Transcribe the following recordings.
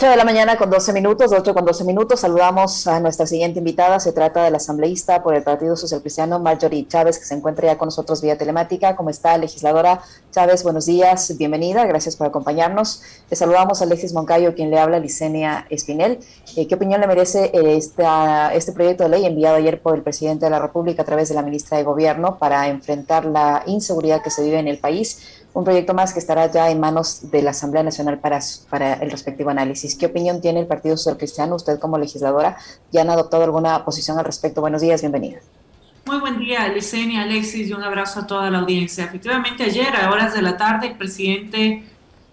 8 de la mañana con 12 minutos, 8 con 12 minutos. Saludamos a nuestra siguiente invitada. Se trata de la asambleísta por el Partido Social Cristiano, Marjorie Chávez, que se encuentra ya con nosotros vía telemática. ¿Cómo está, legisladora Chávez? Buenos días, bienvenida, gracias por acompañarnos. Le saludamos a Alexis Moncayo, quien le habla, Licenia Espinel. ¿Qué opinión le merece este proyecto de ley enviado ayer por el presidente de la República a través de la ministra de Gobierno para enfrentar la inseguridad que se vive en el país? Un proyecto más que estará ya en manos de la Asamblea Nacional para el respectivo análisis. ¿Qué opinión tiene el Partido Social Cristiano? Usted como legisladora, ¿ya han adoptado alguna posición al respecto? Buenos días, bienvenida. Muy buen día, Licenia, Alexis, y un abrazo a toda la audiencia. Efectivamente, ayer a horas de la tarde el presidente,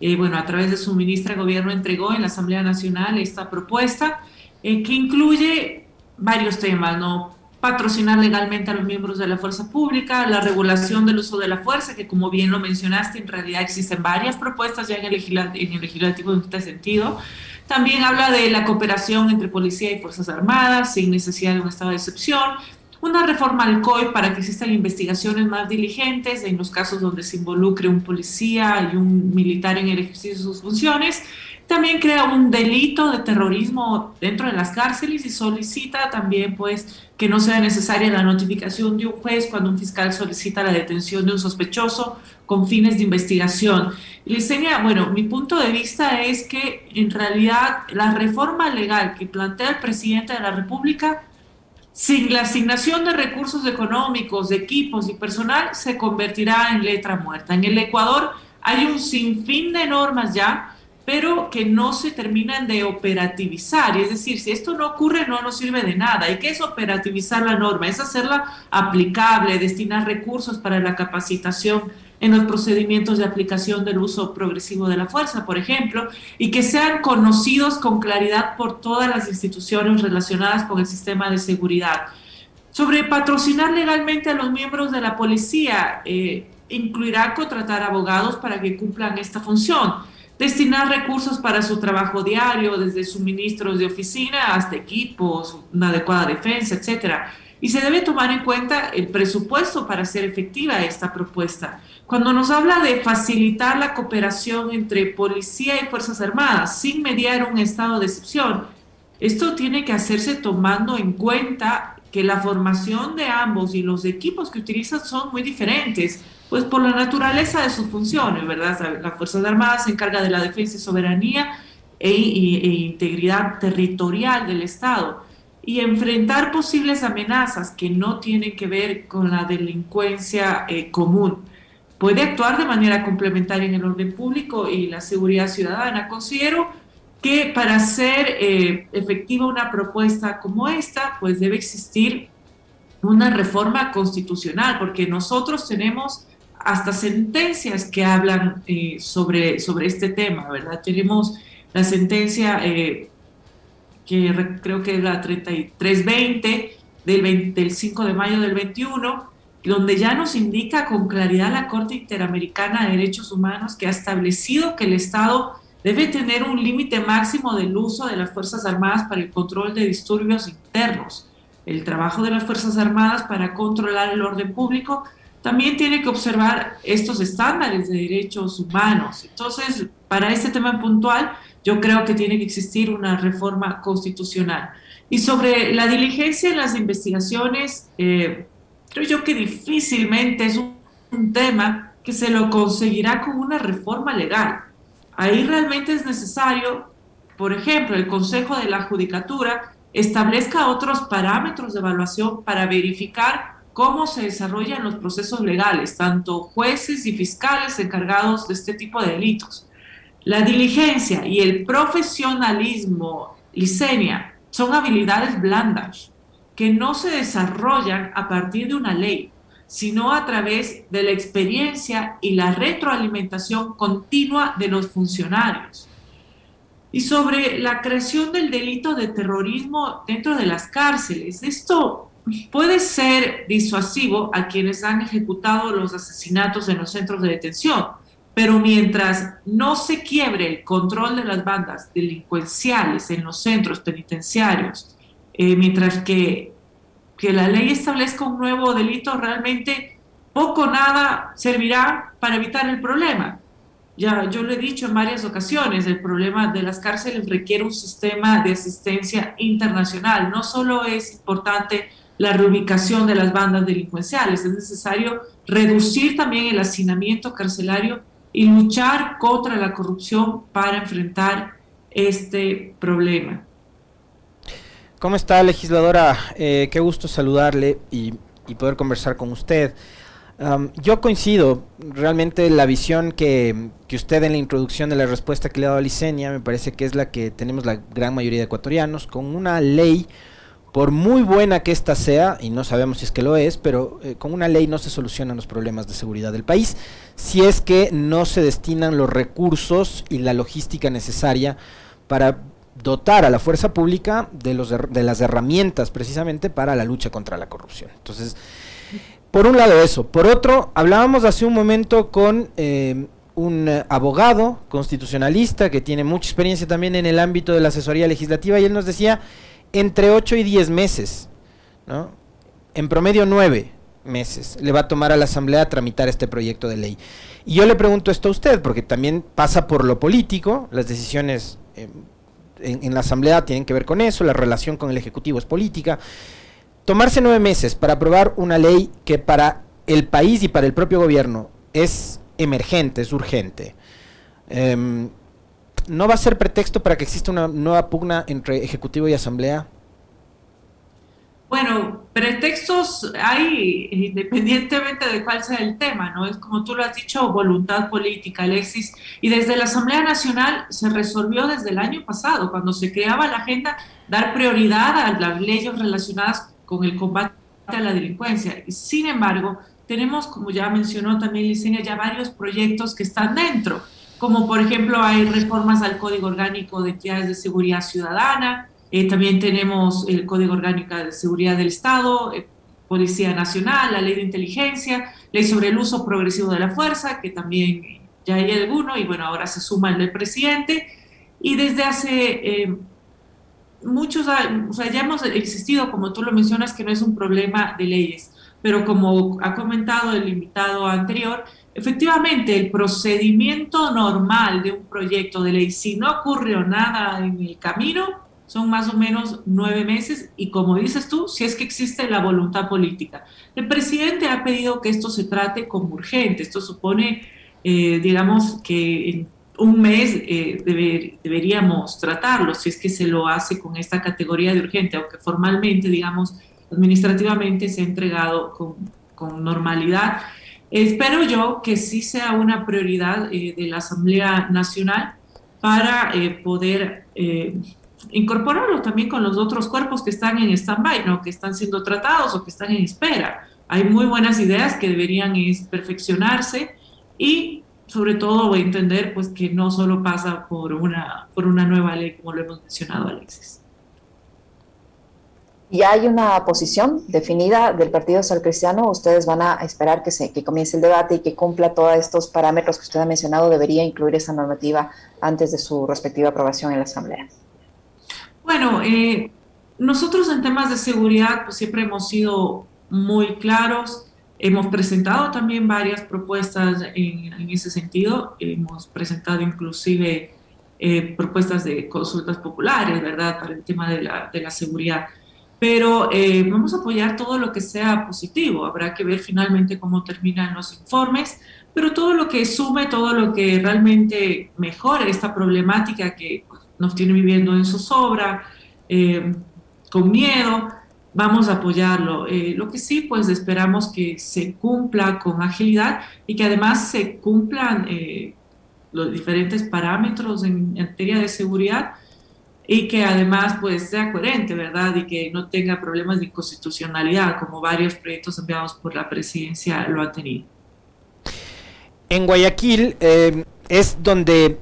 a través de su ministra de Gobierno, entregó en la Asamblea Nacional esta propuesta que incluye varios temas, ¿no? Patrocinar legalmente a los miembros de la fuerza pública, la regulación del uso de la fuerza, que como bien lo mencionaste, en realidad existen varias propuestas ya en el legislativo en este sentido. También habla de la cooperación entre policía y fuerzas armadas, sin necesidad de un estado de excepción, una reforma al COI para que existan investigaciones más diligentes en los casos donde se involucre un policía y un militar en el ejercicio de sus funciones. También crea un delito de terrorismo dentro de las cárceles y solicita también pues que no sea necesaria la notificación de un juez cuando un fiscal solicita la detención de un sospechoso con fines de investigación. Licenia, mi punto de vista es que en realidad la reforma legal que plantea el presidente de la República, sin la asignación de recursos económicos, de equipos y personal, se convertirá en letra muerta. En el Ecuador hay un sinfín de normas ya, pero que no se terminan de operativizar. Es decir, si esto no ocurre, no nos sirve de nada. ¿Y qué es operativizar la norma? Es hacerla aplicable, destinar recursos para la capacitación en los procedimientos de aplicación del uso progresivo de la fuerza, por ejemplo, y que sean conocidos con claridad por todas las instituciones relacionadas con el sistema de seguridad. Sobre patrocinar legalmente a los miembros de la policía, incluirá contratar abogados para que cumplan esta función, destinar recursos para su trabajo diario, desde suministros de oficina hasta equipos, una adecuada defensa, etcétera. Y se debe tomar en cuenta el presupuesto para hacer efectiva esta propuesta. Cuando nos habla de facilitar la cooperación entre policía y fuerzas armadas sin mediar un estado de excepción, esto tiene que hacerse tomando en cuenta que la formación de ambos y los equipos que utilizan son muy diferentes, pues por la naturaleza de sus funciones, ¿verdad? Las Fuerzas Armadas se encarga de la defensa y soberanía e integridad territorial del Estado, y enfrentar posibles amenazas que no tienen que ver con la delincuencia común. Puede actuar de manera complementaria en el orden público y la seguridad ciudadana. Considero que para hacer efectiva una propuesta como esta, pues debe existir una reforma constitucional, porque nosotros tenemos hasta sentencias que hablan sobre este tema, ¿verdad? Tenemos la sentencia creo que es la 3320 del 5 de mayo del 21, donde ya nos indica con claridad la Corte Interamericana de Derechos Humanos que ha establecido que el Estado debe tener un límite máximo del uso de las Fuerzas Armadas para el control de disturbios internos. El trabajo de las Fuerzas Armadas para controlar el orden público también tiene que observar estos estándares de derechos humanos. Entonces, para este tema puntual, yo creo que tiene que existir una reforma constitucional. Y sobre la diligencia en las investigaciones, creo yo que difícilmente es un tema que se lo conseguirá con una reforma legal. Ahí realmente es necesario, por ejemplo, el Consejo de la Judicatura establezca otros parámetros de evaluación para verificar cómo se desarrollan los procesos legales, tanto jueces y fiscales encargados de este tipo de delitos. La diligencia y el profesionalismo, Licenia, son habilidades blandas que no se desarrollan a partir de una ley, sino a través de la experiencia y la retroalimentación continua de los funcionarios. Y sobre la creación del delito de terrorismo dentro de las cárceles, esto puede ser disuasivo a quienes han ejecutado los asesinatos en los centros de detención, pero mientras no se quiebre el control de las bandas delincuenciales en los centros penitenciarios, mientras que la ley establezca un nuevo delito, realmente poco o nada servirá para evitar el problema. Ya, yo lo he dicho en varias ocasiones, el problema de las cárceles requiere un sistema de asistencia internacional. No solo es importante la reubicación de las bandas delincuenciales, es necesario reducir también el hacinamiento carcelario y luchar contra la corrupción para enfrentar este problema. ¿Cómo está, legisladora? Qué gusto saludarle y poder conversar con usted. Yo coincido, realmente la visión que usted en la introducción de la respuesta que le ha dado a Licenia me parece que es la que tenemos la gran mayoría de ecuatorianos, con una ley, por muy buena que ésta sea, y no sabemos si es que lo es, pero con una ley no se solucionan los problemas de seguridad del país, si es que no se destinan los recursos y la logística necesaria para dotar a la fuerza pública de las herramientas precisamente para la lucha contra la corrupción. Entonces, por un lado eso. Por otro, hablábamos hace un momento con un abogado constitucionalista que tiene mucha experiencia también en el ámbito de la asesoría legislativa, y él nos decía entre 8 y 10 meses, ¿no? En promedio 9 meses le va a tomar a la Asamblea tramitar este proyecto de ley. Y yo le pregunto esto a usted, porque también pasa por lo político, las decisiones en la Asamblea tienen que ver con eso, la relación con el Ejecutivo es política. Tomarse 9 meses para aprobar una ley que para el país y para el propio gobierno es emergente, es urgente, ¿no va a ser pretexto para que exista una nueva pugna entre Ejecutivo y Asamblea? Bueno, pretextos hay independientemente de cuál sea el tema, ¿no? Es como tú lo has dicho, voluntad política, Alexis, y desde la Asamblea Nacional se resolvió desde el año pasado, cuando se creaba la agenda, dar prioridad a las leyes relacionadas con el combate a la delincuencia. Y sin embargo, tenemos, como ya mencionó también Licenia, ya varios proyectos que están dentro, como por ejemplo hay reformas al Código Orgánico de Entidades de Seguridad Ciudadana. También tenemos el Código Orgánico de Seguridad del Estado, Policía Nacional, la Ley de Inteligencia, Ley sobre el Uso Progresivo de la Fuerza, que también ya hay alguno, y bueno, ahora se suma el del presidente. Y desde hace muchos años, o sea, ya hemos existido, como tú lo mencionas, que no es un problema de leyes, pero como ha comentado el invitado anterior, efectivamente el procedimiento normal de un proyecto de ley, si no ocurrió nada en el camino, son más o menos 9 meses, y como dices tú, si es que existe la voluntad política. El presidente ha pedido que esto se trate como urgente. Esto supone, digamos, que en un mes deberíamos tratarlo, si es que se lo hace con esta categoría de urgente, aunque formalmente, digamos, administrativamente se ha entregado con normalidad. Espero yo que sí sea una prioridad de la Asamblea Nacional para poder incorporarlo también con los otros cuerpos que están en stand-by, ¿no? Que están siendo tratados o que están en espera. Hay muy buenas ideas que deberían perfeccionarse, y sobre todo entender pues que no solo pasa por una nueva ley, como lo hemos mencionado, Alexis. ¿Ya hay una posición definida del Partido Social Cristiano? ¿Ustedes van a esperar que comience el debate y que cumpla todos estos parámetros que usted ha mencionado? ¿Debería incluir esa normativa antes de su respectiva aprobación en la Asamblea? Bueno, nosotros en temas de seguridad pues siempre hemos sido muy claros. Hemos presentado también varias propuestas en ese sentido. Hemos presentado inclusive propuestas de consultas populares, ¿verdad?, para el tema de la seguridad. Pero vamos a apoyar todo lo que sea positivo. Habrá que ver finalmente cómo terminan los informes, pero todo lo que sume, todo lo que realmente mejore esta problemática que pues, nos tiene viviendo en zozobra, con miedo, vamos a apoyarlo. Lo que sí, pues esperamos que se cumpla con agilidad y que además se cumplan los diferentes parámetros en materia de seguridad, y que además pues sea coherente, ¿verdad? Y que no tenga problemas de inconstitucionalidad, como varios proyectos enviados por la presidencia lo han tenido. En Guayaquil es donde,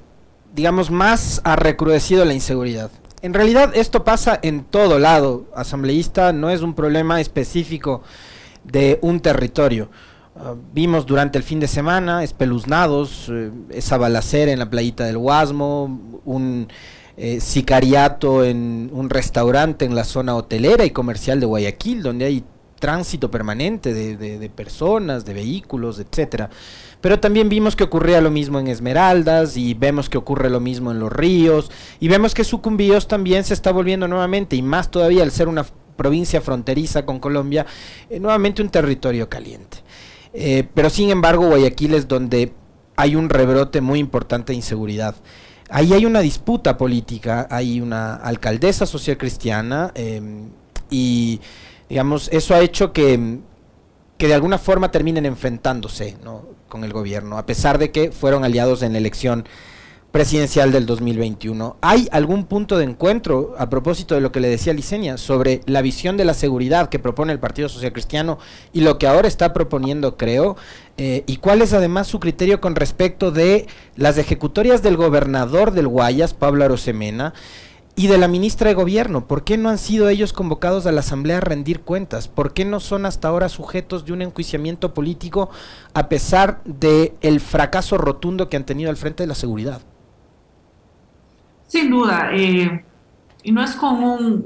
digamos, más ha recrudecido la inseguridad. En realidad esto pasa en todo lado asambleísta, no es un problema específico de un territorio. Vimos durante el fin de semana espeluznados, esa balacera en la playita del Guasmo, un sicariato en un restaurante en la zona hotelera y comercial de Guayaquil, donde hay tránsito permanente de personas, de vehículos, etcétera. pero también vimos que ocurría lo mismo en Esmeraldas, y vemos que ocurre lo mismo en Los Ríos, y vemos que Sucumbíos también se está volviendo nuevamente, y más todavía al ser una provincia fronteriza con Colombia, nuevamente un territorio caliente. Pero sin embargo Guayaquil es donde hay un rebrote muy importante de inseguridad. Ahí hay una disputa política, hay una alcaldesa social cristiana, y digamos eso ha hecho que de alguna forma terminen enfrentándose, ¿no?, con el gobierno, a pesar de que fueron aliados en la elección presidencial del 2021. ¿Hay algún punto de encuentro, a propósito de lo que le decía Licenia, sobre la visión de la seguridad que propone el Partido Social Cristiano y lo que ahora está proponiendo, creo? ¿Y cuál es además su criterio con respecto de las ejecutorias del gobernador del Guayas, Pablo Arosemena, y de la ministra de Gobierno? ¿Por qué no han sido ellos convocados a la Asamblea a rendir cuentas? ¿Por qué no son hasta ahora sujetos de un enjuiciamiento político a pesar del fracaso rotundo que han tenido al frente de la seguridad? Sin duda, y no es con un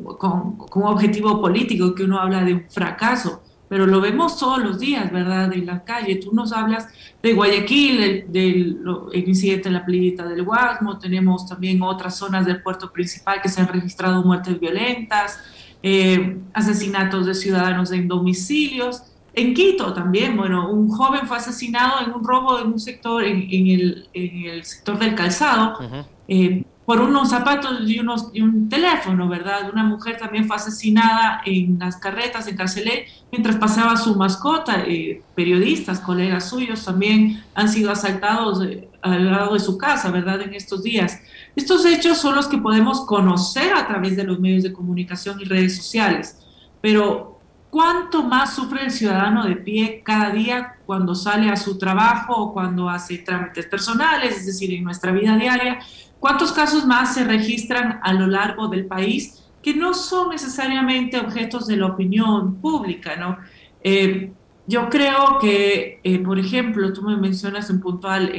objetivo político que uno habla de un fracaso, pero lo vemos todos los días, ¿verdad?, en la calle. Tú nos hablas de Guayaquil, el incidente en la playita del Guasmo, tenemos también otras zonas del puerto principal que se han registrado muertes violentas, asesinatos de ciudadanos en domicilios. En Quito también, bueno, un joven fue asesinado en un robo en un sector, en el sector del calzado, por unos zapatos y un teléfono, ¿verdad? Una mujer también fue asesinada en las carretas, en Carcelé, mientras pasaba su mascota. Periodistas, colegas suyos, también han sido asaltados al lado de su casa, ¿verdad?, en estos días. Estos hechos son los que podemos conocer a través de los medios de comunicación y redes sociales, pero ¿cuánto más sufre el ciudadano de pie cada día cuando sale a su trabajo o cuando hace trámites personales, es decir, en nuestra vida diaria? ¿Cuántos casos más se registran a lo largo del país que no son necesariamente objetos de la opinión pública, ¿no? Yo creo que, por ejemplo, tú me mencionas en puntual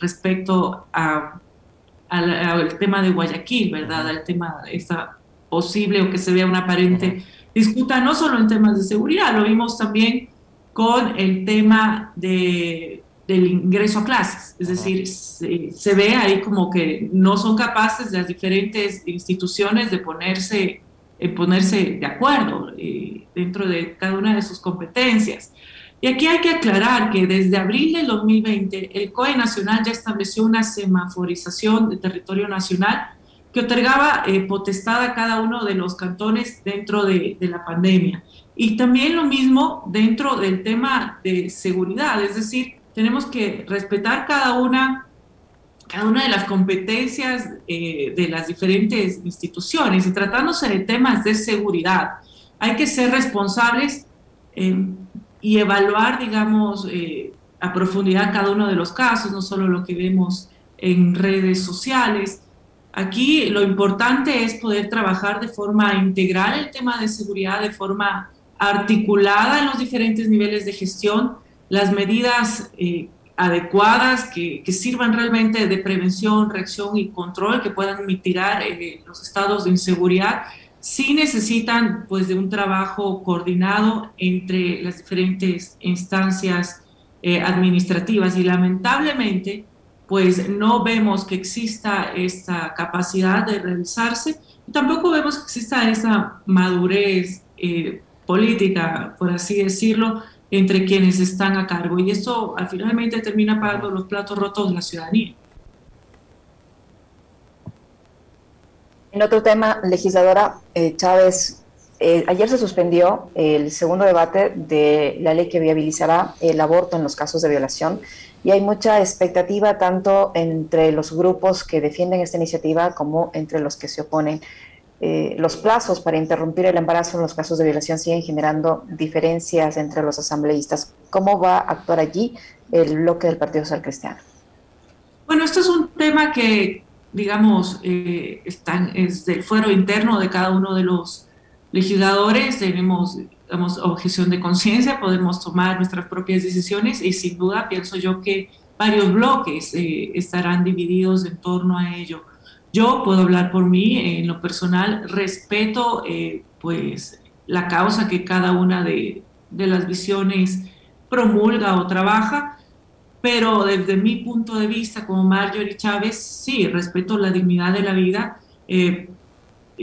respecto al tema de Guayaquil, ¿verdad? Al tema de esta posible o que se vea una aparente disputa, no solo en temas de seguridad, lo vimos también con el tema del ingreso a clases, es decir, se ve ahí como que no son capaces las diferentes instituciones de ponerse de acuerdo dentro de cada una de sus competencias. Y aquí hay que aclarar que desde abril del 2020 el COE Nacional ya estableció una semaforización de territorio nacional que otorgaba potestad a cada uno de los cantones dentro de la pandemia. Y también lo mismo dentro del tema de seguridad, es decir, tenemos que respetar cada una de las competencias de las diferentes instituciones, y tratándose de temas de seguridad, hay que ser responsables y evaluar, digamos, a profundidad cada uno de los casos, no solo lo que vemos en redes sociales. Aquí lo importante es poder trabajar de forma integral el tema de seguridad, de forma articulada en los diferentes niveles de gestión, las medidas adecuadas que sirvan realmente de prevención, reacción y control, que puedan mitigar los estados de inseguridad, sí necesitan pues de un trabajo coordinado entre las diferentes instancias administrativas, y lamentablemente pues no vemos que exista esta capacidad de realizarse, y tampoco vemos que exista esa madurez política, por así decirlo, entre quienes están a cargo, y esto finalmente termina pagando los platos rotos de la ciudadanía. En otro tema, legisladora Chávez, ayer se suspendió el segundo debate de la ley que viabilizará el aborto en los casos de violación, y hay mucha expectativa tanto entre los grupos que defienden esta iniciativa como entre los que se oponen. Los plazos para interrumpir el embarazo en los casos de violación siguen generando diferencias entre los asambleístas. ¿Cómo va a actuar allí el bloque del Partido Social Cristiano? Bueno, esto es un tema que, digamos, es del fuero interno de cada uno de los legisladores. Tenemos, digamos, objeción de conciencia, podemos tomar nuestras propias decisiones, y sin duda pienso yo que varios bloques estarán divididos en torno a ello. Yo puedo hablar por mí, en lo personal, respeto pues la causa que cada una de las visiones promulga o trabaja, pero desde mi punto de vista como Marjorie Chávez, sí, respeto la dignidad de la vida,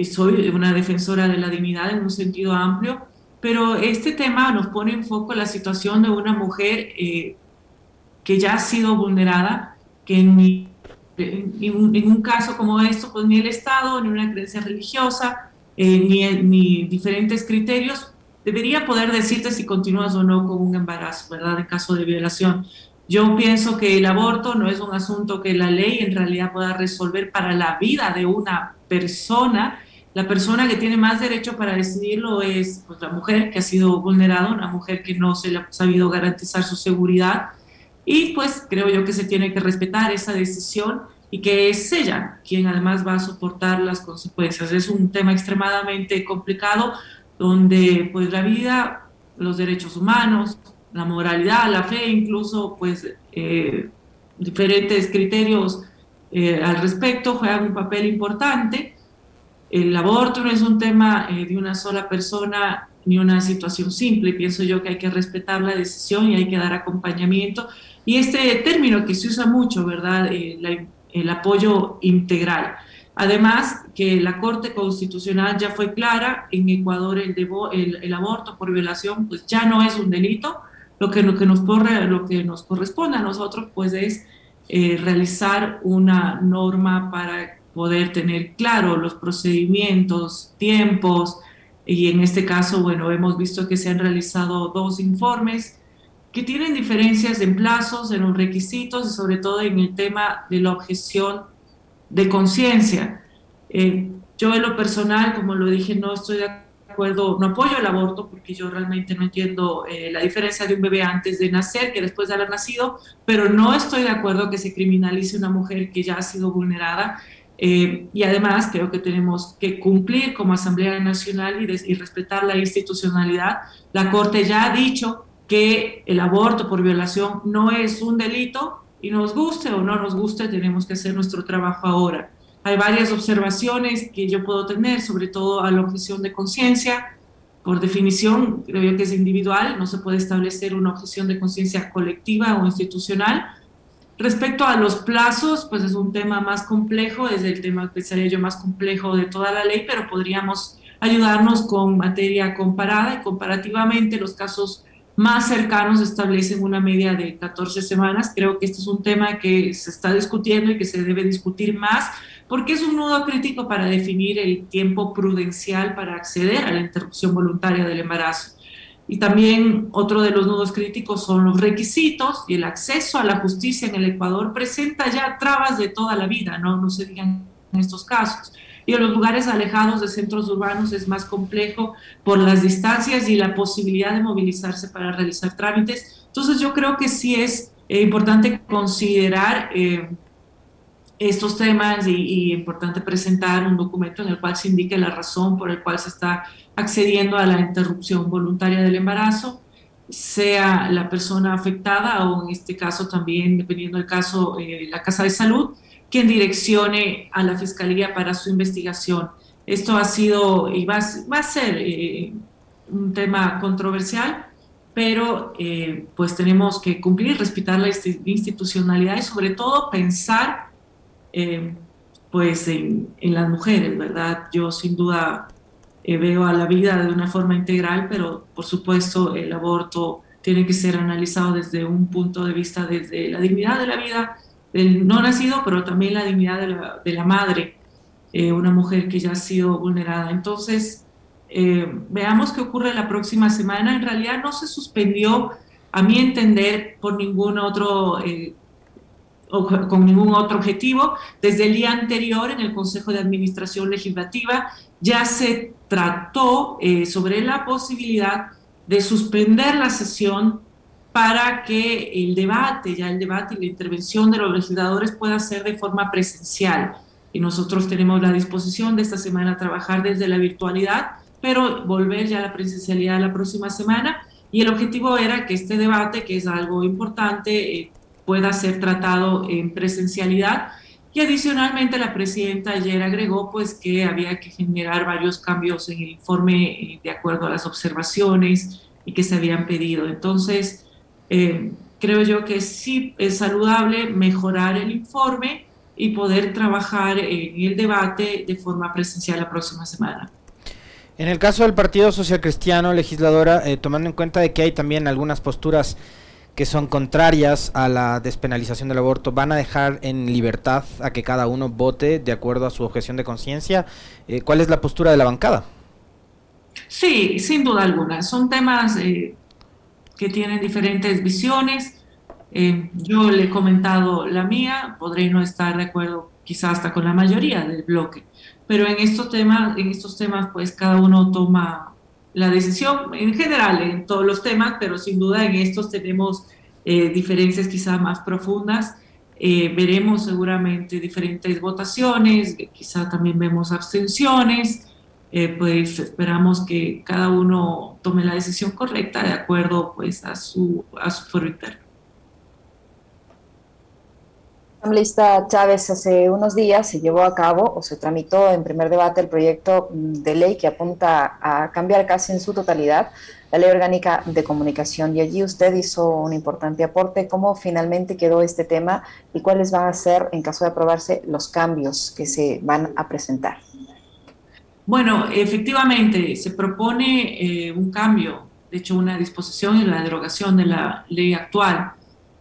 soy una defensora de la dignidad en un sentido amplio, pero este tema nos pone en foco la situación de una mujer que ya ha sido vulnerada, que en un caso como esto, pues ni el Estado, ni una creencia religiosa, ni diferentes criterios, debería poder decirte si continúas o no con un embarazo, ¿verdad? En caso de violación. Yo pienso que el aborto no es un asunto que la ley en realidad pueda resolver para la vida de una persona. La persona que tiene más derecho para decidirlo es pues, la mujer que ha sido vulnerada, una mujer que no se le ha sabido garantizar su seguridad, y pues creo yo que se tiene que respetar esa decisión y que es ella quien además va a soportar las consecuencias. Es un tema extremadamente complicado donde pues la vida, los derechos humanos, la moralidad, la fe, incluso pues diferentes criterios al respecto juegan un papel importante. El aborto no es un tema de una sola persona ni una situación simple. Pienso yo que hay que respetar la decisión y hay que dar acompañamiento. Y este término que se usa mucho, ¿verdad? El apoyo integral. Además, que la Corte Constitucional ya fue clara, en Ecuador el aborto por violación pues ya no es un delito. Lo que nos corresponde a nosotros pues es realizar una norma para poder tener claro los procedimientos, tiempos, y en este caso, bueno, hemos visto que se han realizado 2 informes que tienen diferencias en plazos, en los requisitos y sobre todo en el tema de la objeción de conciencia. Yo en lo personal, como lo dije, no estoy de acuerdo, no apoyo el aborto porque yo realmente no entiendo la diferencia de un bebé antes de nacer que después de haber nacido, pero no estoy de acuerdo que se criminalice una mujer que ya ha sido vulnerada. Y además creo que tenemos que cumplir como Asamblea Nacional y respetar la institucionalidad. La Corte ya ha dicho que el aborto por violación no es un delito y nos guste o no nos guste, tenemos que hacer nuestro trabajo ahora. Hay varias observaciones que yo puedo tener, sobre todo a la objeción de conciencia. Por definición, creo yo que es individual, no se puede establecer una objeción de conciencia colectiva o institucional. Respecto a los plazos, pues es un tema más complejo, es el tema, pensaría yo, más complejo de toda la ley, pero podríamos ayudarnos con materia comparada y comparativamente los casos más cercanos establecen una media de 14 semanas. Creo que este es un tema que se está discutiendo y que se debe discutir más porque es un nudo crítico para definir el tiempo prudencial para acceder a la interrupción voluntaria del embarazo. Y también otro de los nudos críticos son los requisitos y el acceso a la justicia en el Ecuador presenta ya trabas de toda la vida, no se digan en estos casos. Y en los lugares alejados de centros urbanos es más complejo por las distancias y la posibilidad de movilizarse para realizar trámites. Entonces yo creo que sí es importante considerar estos temas y importante presentar un documento en el cual se indique la razón por la cual se está accediendo a la interrupción voluntaria del embarazo, sea la persona afectada o en este caso también, dependiendo del caso, la Casa de Salud, quien direccione a la Fiscalía para su investigación. Esto ha sido y va a ser un tema controversial, pero pues tenemos que cumplir, respetar la institucionalidad y sobre todo pensar pues en las mujeres, ¿verdad? Yo sin duda veo a la vida de una forma integral, pero por supuesto el aborto tiene que ser analizado desde un punto de vista, desde la dignidad de la vida del no nacido, pero también la dignidad de la madre, una mujer que ya ha sido vulnerada. Entonces, veamos qué ocurre la próxima semana. En realidad no se suspendió, a mi entender, por ningún otro o con ningún otro objetivo. Desde el día anterior en el Consejo de Administración Legislativa ya se trató sobre la posibilidad de suspender la sesión para que el debate y la intervención de los legisladores pueda ser de forma presencial. Y nosotros tenemos la disposición de esta semana a trabajar desde la virtualidad, pero volver ya a la presencialidad la próxima semana. Y el objetivo era que este debate, que es algo importante, pueda ser tratado en presencialidad. Y adicionalmente la presidenta ayer agregó pues que había que generar varios cambios en el informe de acuerdo a las observaciones y que se habían pedido. Entonces, creo yo que sí es saludable mejorar el informe y poder trabajar en el debate de forma presencial la próxima semana. En el caso del Partido Social Cristiano, legisladora, tomando en cuenta de que hay también algunas posturas que son contrarias a la despenalización del aborto, ¿van a dejar en libertad a que cada uno vote de acuerdo a su objeción de conciencia? ¿Cuál es la postura de la bancada? Sí, sin duda alguna. Son temas que tienen diferentes visiones. Yo le he comentado la mía, podré no estar de acuerdo quizás hasta con la mayoría del bloque, pero en estos temas pues cada uno toma la decisión, en general en todos los temas, pero sin duda en estos tenemos diferencias quizás más profundas. Veremos seguramente diferentes votaciones, quizá también vemos abstenciones. Pues esperamos que cada uno tome la decisión correcta de acuerdo pues a su foro interno. Asambleísta Chávez, hace unos días se llevó a cabo o se tramitó en primer debate el proyecto de ley que apunta a cambiar casi en su totalidad la Ley Orgánica de Comunicación, y allí usted hizo un importante aporte. ¿Cómo finalmente quedó este tema y cuáles van a ser, en caso de aprobarse, los cambios que se van a presentar? Bueno, efectivamente se propone un cambio, de hecho una disposición en la derogación de la ley actual.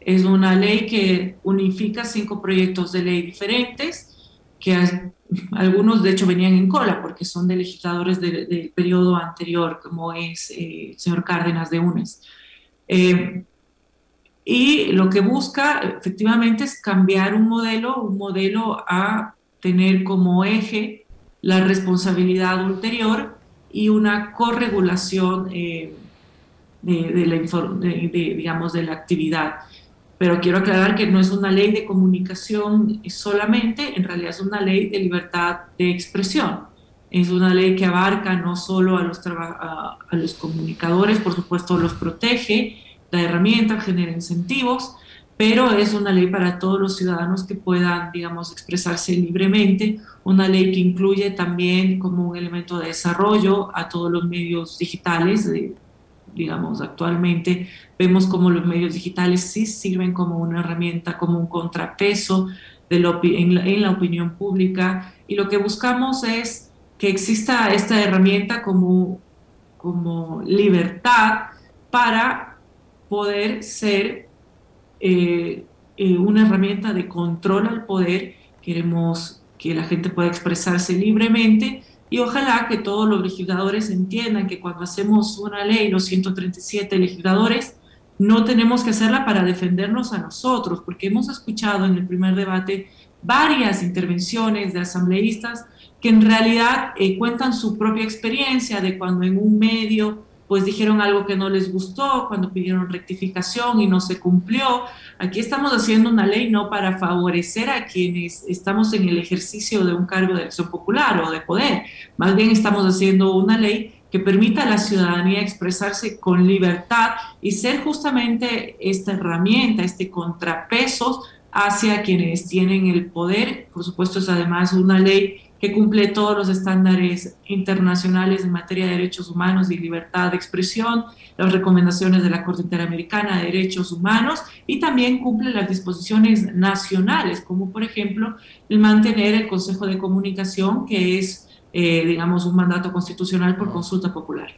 Es una ley que unifica 5 proyectos de ley diferentes, que algunos de hecho venían en cola porque son de legisladores del periodo anterior, como es el señor Cárdenas de UNES. Y lo que busca efectivamente es cambiar un modelo a tener como eje la responsabilidad ulterior y una corregulación digamos, de la actividad. Pero quiero aclarar que no es una ley de comunicación solamente, en realidad es una ley de libertad de expresión. Es una ley que abarca no solo a los comunicadores, por supuesto los protege, da herramientas, genera incentivos, pero es una ley para todos los ciudadanos que puedan, digamos, expresarse libremente, una ley que incluye también como un elemento de desarrollo a todos los medios digitales. Digamos, actualmente vemos como los medios digitales sí sirven como una herramienta, como un contrapeso en la opinión pública, y lo que buscamos es que exista esta herramienta como libertad para poder ser una herramienta de control al poder. Queremos que la gente pueda expresarse libremente y ojalá que todos los legisladores entiendan que cuando hacemos una ley, los 137 legisladores, no tenemos que hacerla para defendernos a nosotros, porque hemos escuchado en el primer debate varias intervenciones de asambleístas que en realidad cuentan su propia experiencia de cuando en un medio pues dijeron algo que no les gustó, cuando pidieron rectificación y no se cumplió. Aquí estamos haciendo una ley no para favorecer a quienes estamos en el ejercicio de un cargo de elección popular o de poder, más bien estamos haciendo una ley que permita a la ciudadanía expresarse con libertad y ser justamente esta herramienta, este contrapeso hacia quienes tienen el poder. Por supuesto, es además una ley que cumple todos los estándares internacionales en materia de derechos humanos y libertad de expresión, las recomendaciones de la Corte Interamericana de Derechos Humanos, y también cumple las disposiciones nacionales, como por ejemplo el mantener el Consejo de Comunicación, que es, digamos, un mandato constitucional por consulta popular.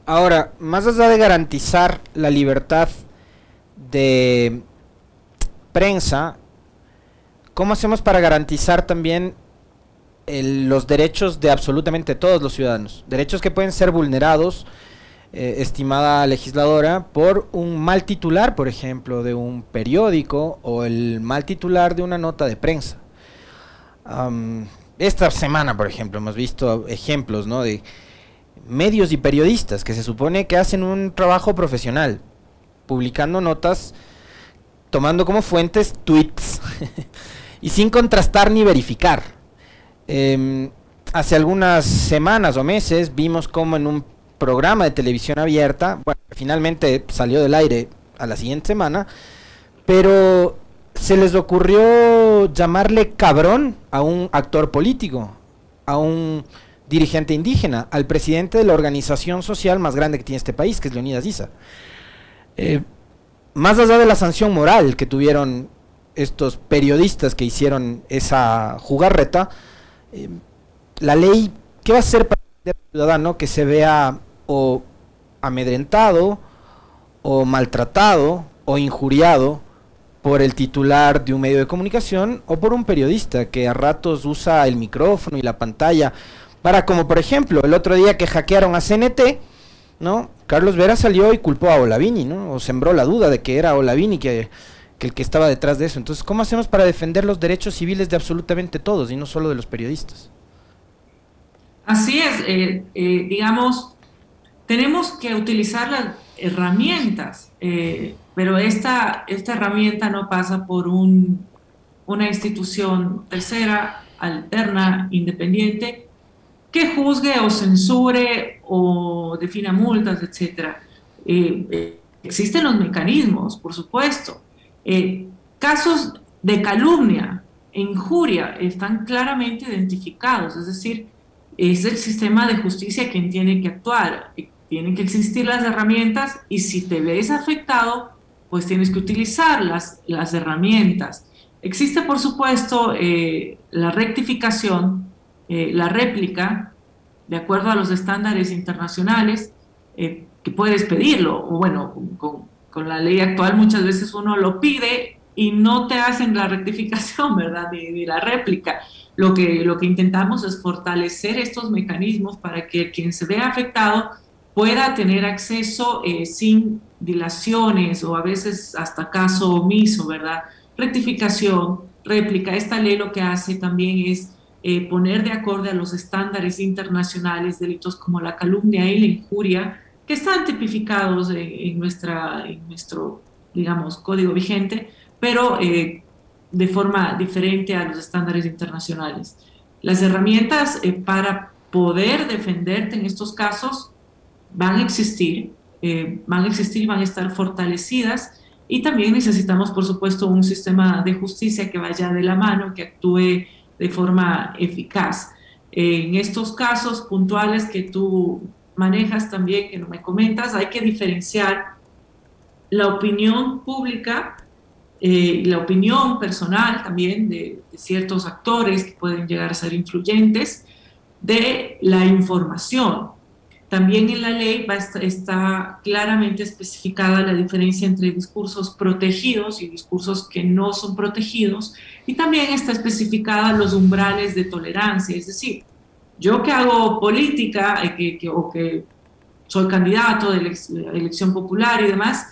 Ahora, más allá de garantizar la libertad de prensa, ¿cómo hacemos para garantizar también los derechos de absolutamente todos los ciudadanos? Derechos que pueden ser vulnerados, estimada legisladora, por un mal titular, por ejemplo, de un periódico, o el mal titular de una nota de prensa. Esta semana, por ejemplo, hemos visto ejemplos, ¿no?, de medios y periodistas que se supone que hacen un trabajo profesional, publicando notas, tomando como fuentes tweets y sin contrastar ni verificar. Hace algunas semanas o meses vimos como en un programa de televisión abierta, bueno, finalmente salió del aire a la siguiente semana, pero se les ocurrió llamarle cabrón a un actor político, a un dirigente indígena, al presidente de la organización social más grande que tiene este país, que es Leonidas Issa. más allá de la sanción moral que tuvieron estos periodistas que hicieron esa jugarreta, la ley, ¿qué va a hacer para el ciudadano que se vea o amedrentado, o maltratado, o injuriado por el titular de un medio de comunicación, o por un periodista que a ratos usa el micrófono y la pantalla para, como por ejemplo, el otro día que hackearon a CNT, ¿no? Carlos Vera salió y culpó a Olavini, ¿no? O sembró la duda de que era Olavini que el que estaba detrás de eso. Entonces, ¿cómo hacemos para defender los derechos civiles de absolutamente todos y no solo de los periodistas? Así es, digamos, tenemos que utilizar las herramientas, pero esta herramienta no pasa por una institución tercera, alterna, independiente, que juzgue o censure o defina multas, etc. Existen los mecanismos, por supuesto. Casos de calumnia e injuria están claramente identificados, es decir, es el sistema de justicia quien tiene que actuar, tienen que existir las herramientas y si te ves afectado, pues tienes que utilizar las herramientas. Existe, por supuesto, la rectificación, la réplica, de acuerdo a los estándares internacionales, que puedes pedirlo, o bueno, con la ley actual muchas veces uno lo pide y no te hacen la rectificación, ¿verdad?, ni la réplica. Lo que intentamos es fortalecer estos mecanismos para que quien se vea afectado pueda tener acceso sin dilaciones o a veces hasta caso omiso, ¿verdad? Rectificación, réplica. Esta ley lo que hace también es poner de acuerdo a los estándares internacionales delitos como la calumnia y la injuria, que están tipificados en nuestro, digamos, código vigente, pero de forma diferente a los estándares internacionales. Las herramientas para poder defenderte en estos casos van a existir y van a estar fortalecidas, y también necesitamos, por supuesto, un sistema de justicia que vaya de la mano, que actúe de forma eficaz. En estos casos puntuales que tú manejas también, que no me comentas, hay que diferenciar la opinión pública y la opinión personal también de ciertos actores que pueden llegar a ser influyentes, de la información. También en la ley está claramente especificada la diferencia entre discursos protegidos y discursos que no son protegidos, y también está especificada los umbrales de tolerancia, es decir, yo que hago política o que soy candidato de elección popular y demás,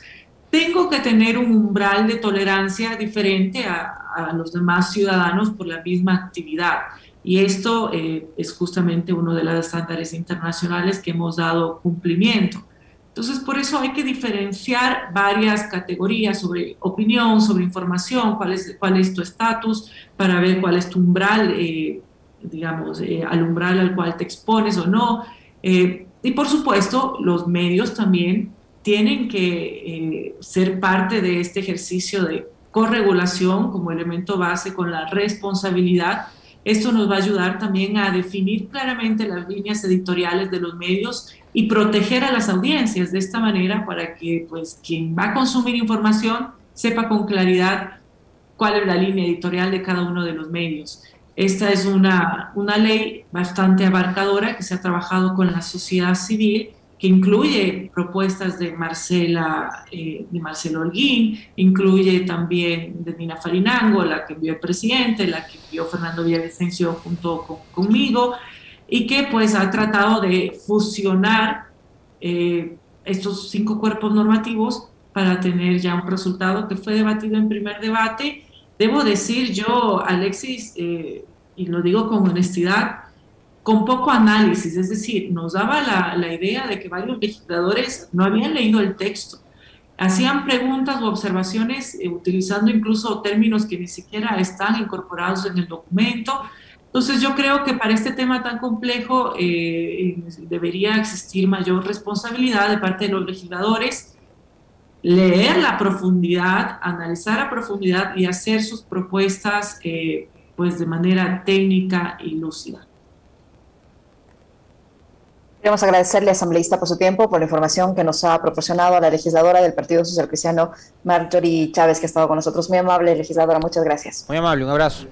tengo que tener un umbral de tolerancia diferente a los demás ciudadanos por la misma actividad. Y esto es justamente uno de los estándares internacionales que hemos dado cumplimiento. Entonces, por eso hay que diferenciar varias categorías sobre opinión, sobre información, cuál es tu estatus, para ver cuál es tu umbral, digamos, al umbral al cual te expones o no. Y por supuesto, los medios también tienen que ser parte de este ejercicio de corregulación como elemento base con la responsabilidad. Esto nos va a ayudar también a definir claramente las líneas editoriales de los medios y proteger a las audiencias de esta manera, para que pues quien va a consumir información sepa con claridad cuál es la línea editorial de cada uno de los medios. Esta es una ley bastante abarcadora que se ha trabajado con la sociedad civil, que incluye propuestas de Marcelo Holguín, incluye también de Nina Farinango, la que envió el presidente, la que envió Fernando Villavicencio junto conmigo, y que pues ha tratado de fusionar estos 5 cuerpos normativos para tener ya un resultado que fue debatido en primer debate. Debo decir yo, Alexis, y lo digo con honestidad, con poco análisis, es decir, nos daba la idea de que varios legisladores no habían leído el texto, hacían preguntas o observaciones utilizando incluso términos que ni siquiera están incorporados en el documento. Entonces yo creo que para este tema tan complejo debería existir mayor responsabilidad de parte de los legisladores, leer la profundidad, analizar a profundidad y hacer sus propuestas pues de manera técnica y lúcida. Queremos agradecerle, asambleísta, por su tiempo, por la información que nos ha proporcionado a la legisladora del Partido Social Cristiano, Marjorie Chávez, que ha estado con nosotros. Muy amable, legisladora, muchas gracias. Muy amable, un abrazo.